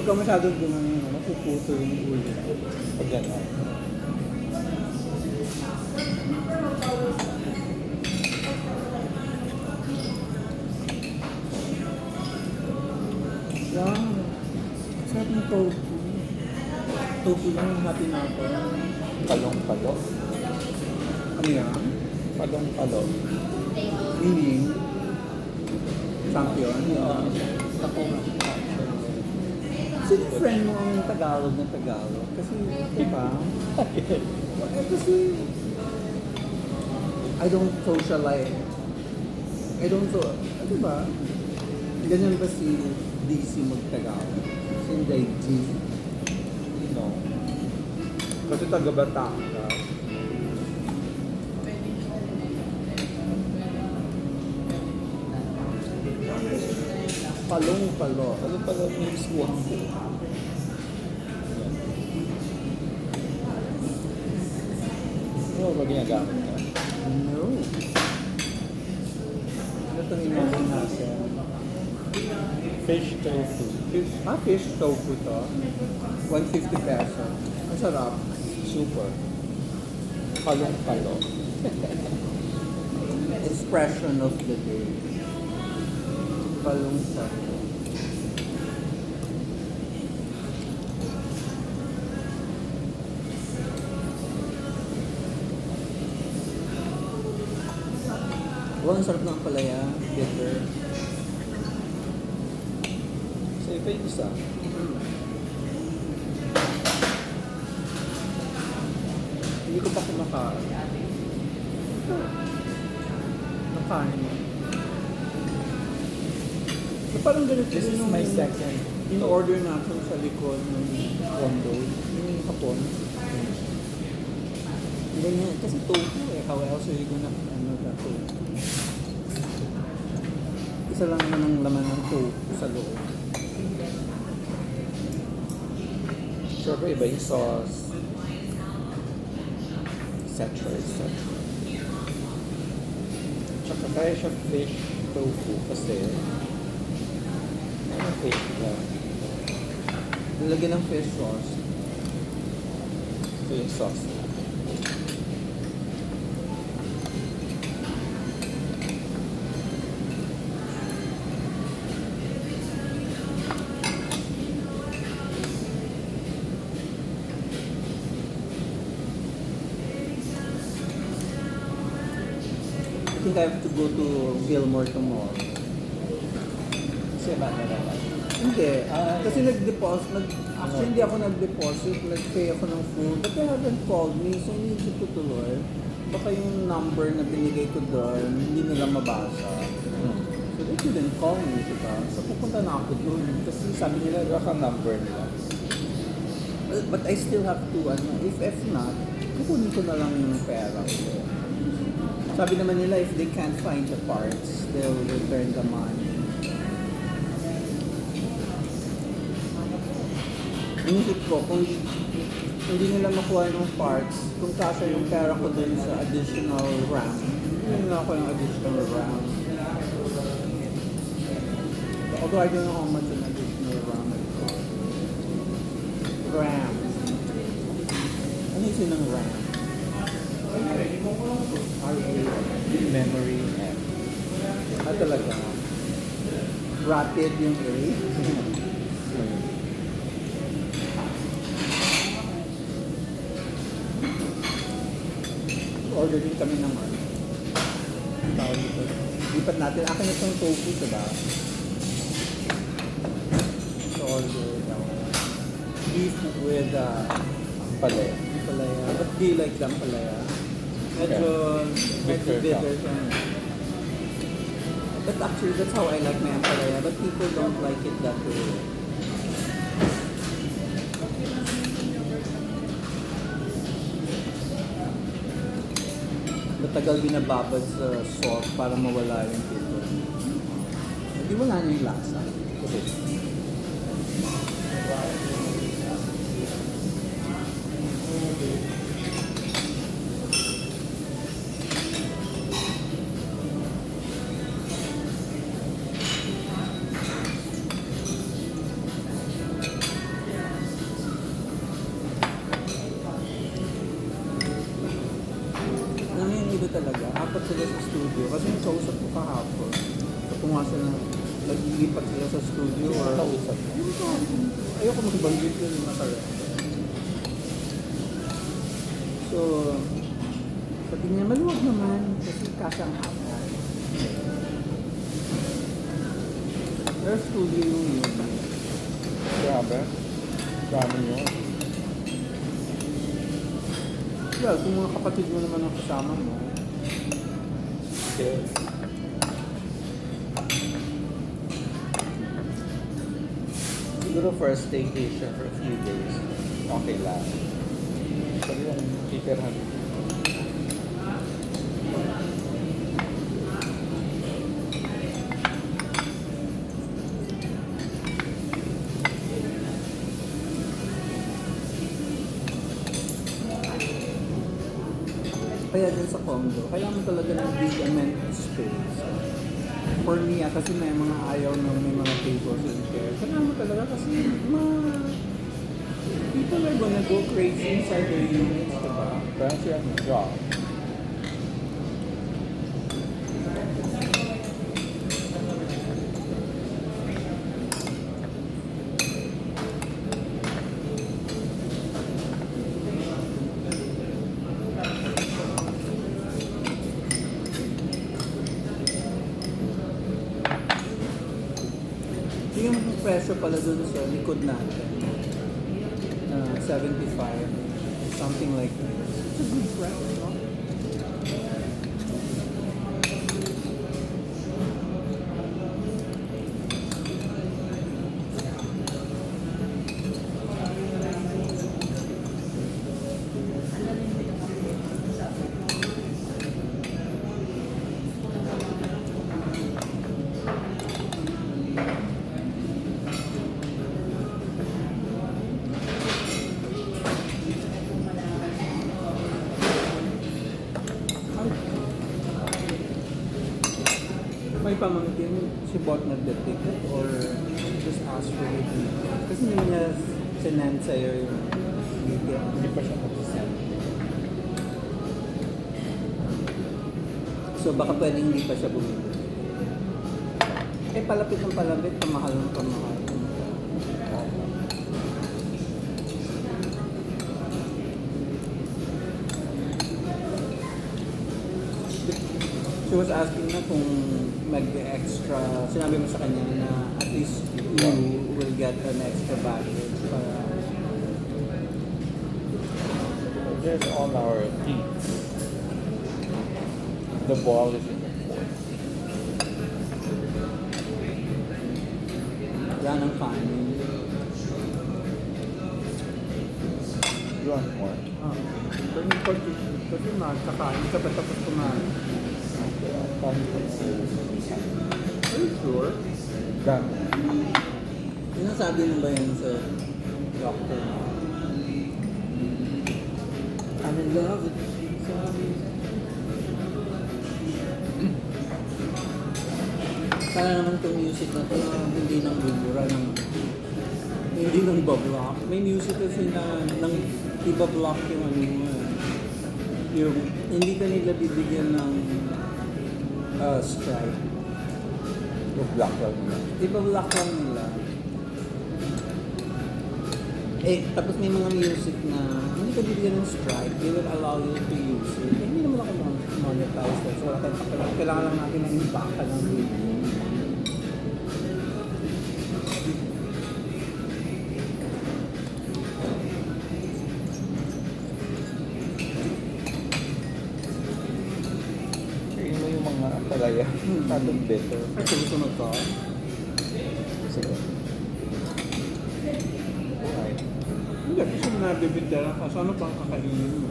ka masyadong gumanin, mapuputo yung ulo. Pag gano'n. Wow. Sarap ng tofu. Tofu lang yung hati na ako. Palong-palo. Ano yan? Palong-palo. Meaning, champion. Ako nga. Sino friend mo ang Tagalog ng Tagalog? Kasi, diba? Kasi, I don't socialize. I don't so, diba? Ganyan ba si DC mag-Tagalog? Si Inday G? No. Kasi taga-Bataan ka. Palong-palo. Palong-palo means buhang ko. Ano ba ginagamit ka? No. Ano itong in-order natin? Fish tofu. Fish tofu to. 150 pesos. Ang sarap. Super. Palong-palo. Expression of the day. Palong-palo. Wow, ang sarap ng palaya. Bitter. So, iba yung isa. Hindi ko pa kumakain. Nakain mo. So, parang ganito This is din yung my second. in-order natin sa likod ng condo. Yung hapon. Ganyan. Kasi tofu eh. How else are you gonna tofu? Isa lang naman ang laman ng tofu sa loob. Siyempre, iba yung sauce. Etc. Tsaka kaya siya fish tofu kasi ano fish lang. Nilagyan ng fish sauce. Ito yung sauce. I think I have to go to Gilmore tomorrow. Kasi ba naman? Hindi. Kasi actually hindi ako nag-deposit. Nag-pay ako ng food. But they haven't called me. So, hindi ko tuloy. Baka yung number na binigay ko doon, hindi nila mabasa. So, they couldn't call me, diba? So, pupunta na ako doon. Kasi sabi nila, Baka number nila. but I still have to, if not, kukunin ko na lang yung pera ko. Sabi naman nila, if they can't find the parts, they'll return the money. Inisip ko, kung hindi nila makuha yung parts, kung kasya yung pera ko dun sa additional RAM, hindi nila ako yung additional RAM. Although I don't know how much an additional RAM is. RAM. Ano yung sinang RAM? RA. Memory and Talaga. Rapid yung A. Order din kami ng tawag dito. Lipat natin. Akin itong tofu, diba? So, order daw. Beef with palaya. palaya. But do you like the palaya? Medyo Bitter bitter siya. But actually, that's how I like my ampalaya. But people don't like it that way. Matagal binababad sa salt para mawala yung bitter. Hindi wala na yung lasa. Kasi naglilipat sila sa studio. Kasi yung kausap ko kahapon. So kung nga sila naglilipat sila sa studio or... Kausap mo. Yung kahapon. Ayoko magbanggit yun yung nakala. So, sabi niya, maluwag naman kasi kasyang hapon. Pero studio yun. Grabe. Dami yun. Well, kung mga kapatid mo naman ang kasama mo, Okay. Siguro for a staycation for a few days, okay lang. Pero yung titirhan, kaya din sa condo, kailangan mo talaga ng big amenity space. For me, kasi may mga ayaw na may mga tables and chairs. Kailangan mo talaga kasi people are gonna go crazy inside their units, diba? parang siya job. Yung presyo pala dun sa likod natin, 75, something like that. It's a good price, no? May pamangkin, she bought na the ticket or she just asked for the details? Kasi hindi niya sinend sa'yo yung details. Hindi pa siya mag-send. So baka pwedeng hindi pa siya bumili. Eh palapit ng palapit, pamahal ng pamahal. She was asking na kung mag-extra, sinabi mo sa kanya na at least you will get an extra baggage para There's all our teams. The ball is in the court. wala nang kanin. You want more? Pero yung partition, kasi magkakain ka pa tapos kumain. Are you sure? Done. Sinasabi mo ba yun sa doctor? I'm in love with you. Sana naman itong music na ito hindi nang bubura ng hindi nang bablock. May music kasi na nang iba-block yung ano mo. Yung hindi ka nila bibigyan ng strike. Yung black lang na. Iba-block lang nila. Eh, tapos may mga music na hindi ka bibigyan ng strike, they will allow you to use it. Eh, hindi naman ako monetize that. So, wala tayong pakialam. Kailangan lang natin ng impacta ng video. Kain mo yung mga palaya. Tatong better. Ay, susunod ka. Sige. Okay. Hindi, kasi nabibigyan ka. So, ano pang kakainin mo?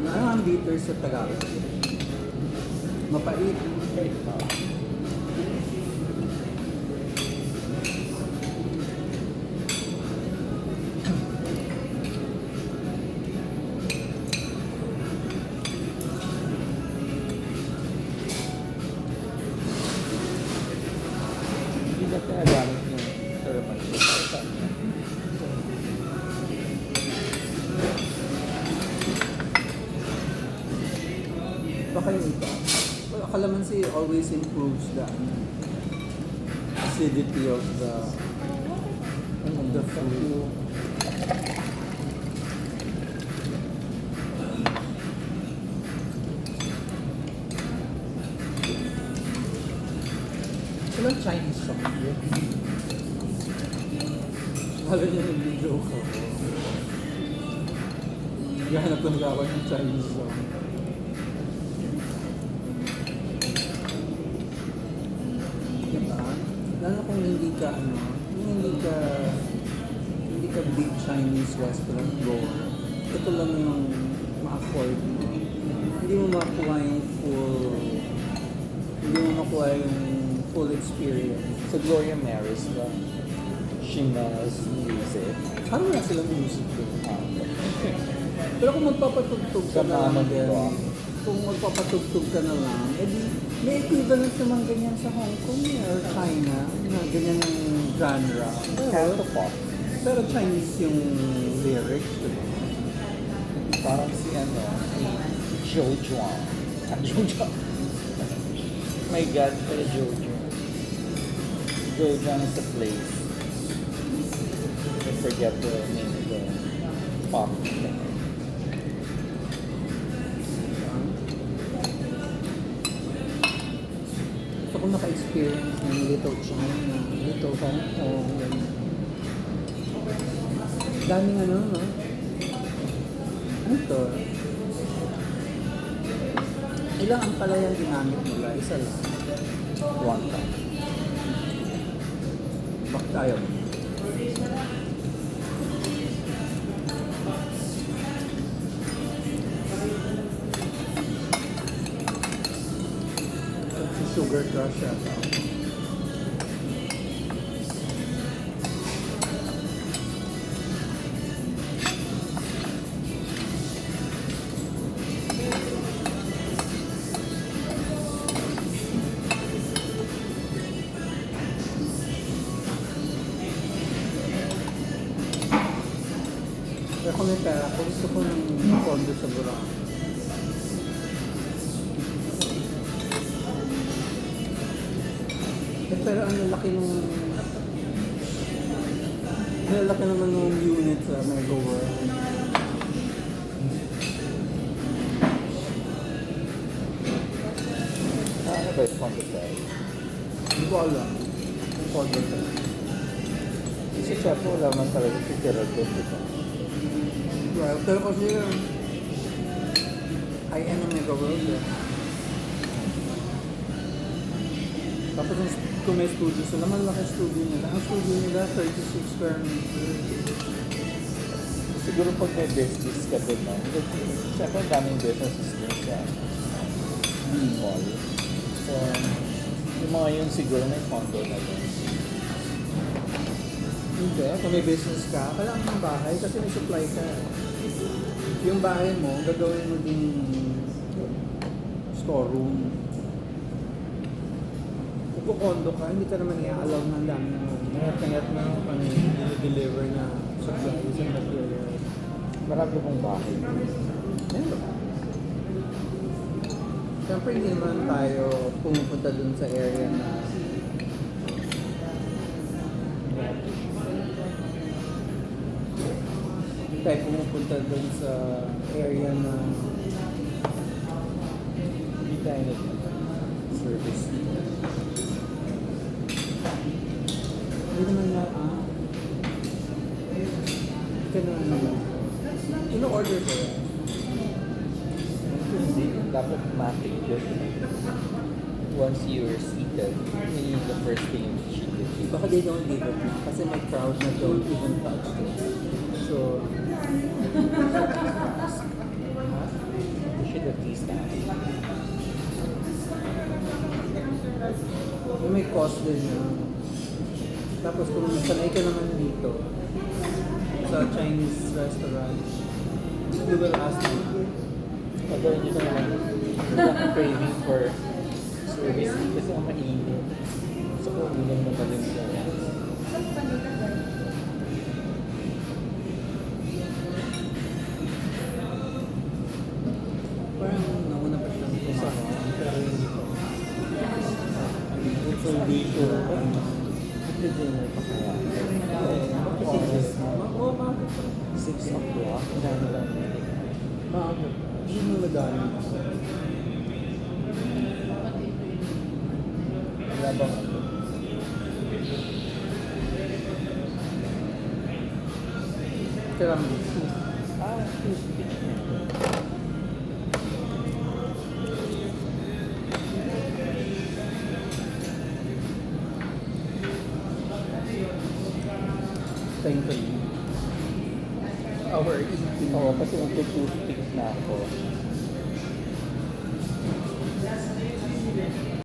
Ano ang bitter sa Tagalog? Mapait. Okay. Hindi na kinagamit yung thermal. kayong ito? Well, calamansi always improves the acidity of the food. Walang Chinese shop yun. Alam niya nag-joke ako. Gahanap lang ako ng Chinese song. Diba? Lalo kung hindi ka hindi ka big Chinese restaurant goer. Ito lang yung ma-afford mo. Hindi mo makuha yung full experience. Sa Gloria Maris lang. Shina's music. Parang wala silang music doon. Ah, Pero kung magpapatugtog ka Sa na lang Maman din, ko. kung magpapatugtog ka na lang, edi may equivalent naman ganyan sa Hong Kong or China, na ganyan yung genre. Canto pop. Pero Chinese yung lyrics, diba? Parang si Joe Juan. Joe Juan. My God, pero Joe Juan. Joe Juan is a place. I forget the name of the pop thing. So kung naka-experience ng Little China, Little Hong Kong, ganyan. Daming no? Ano to? Ilang ang palayang ginamit nila? Isa lang. One time. Bak tayo. Si Sugar Crush yata. Kaya kung may pera, kung gusto ko ng condo sa Boracay. Pero ang lalaki naman ng unit sa Mega World. Ano ba yung condo size? Hindi ko alam. Condo sa. Kasi syempre wala man talaga titira doon, di ba? Well, pero kasi high-end ng Mega World eh. Tapos kung may studio sila, malaki studio nila. Ang studio nila, 36 square meters. Siguro pag may business ka doon, no? Siyempre ang daming businesses doon sa mall. So, yung mga yun siguro may condo na doon. Hindi, kung may business ka, kailangan ng bahay kasi may supply ka. Yung bahay mo, gagawin mo din storeroom. Kung kondo ka, hindi ka naman i-allow ng dami ng ngayon na deliver na supplies and materials. Marami pong bahay. Meron. Siyempre hindi naman tayo pumupunta dun sa area na hindi tayo pumupunta dun sa area na hindi tayo nag-service. Hindi naman na ganun naman. Ino-order ko yan. Hindi, dapat matic yun. Once you're seated, yun yung the first thing you should do. Baka they don't give it na kasi may crowd na don't even touch it. So, You should at least ask. may cost din yun. Tapos kung sanay ka naman dito sa Chinese restaurant, you will ask them. Although hindi ko naman wala craving for service kasi ang mainit. So kung ulam na ba din siya. Parang nauna pa siyang kumain. dinner pa kaya? Bakit Oras hindi? mo. Oo, bakit pa? 6 o'clock. Dami lang. Bakit? Hindi mo nagamit. Wala bang ano? Tiramisu. Toothpick na. Thankfully. Our eating. Oo, kasi magto-toothpick na ako.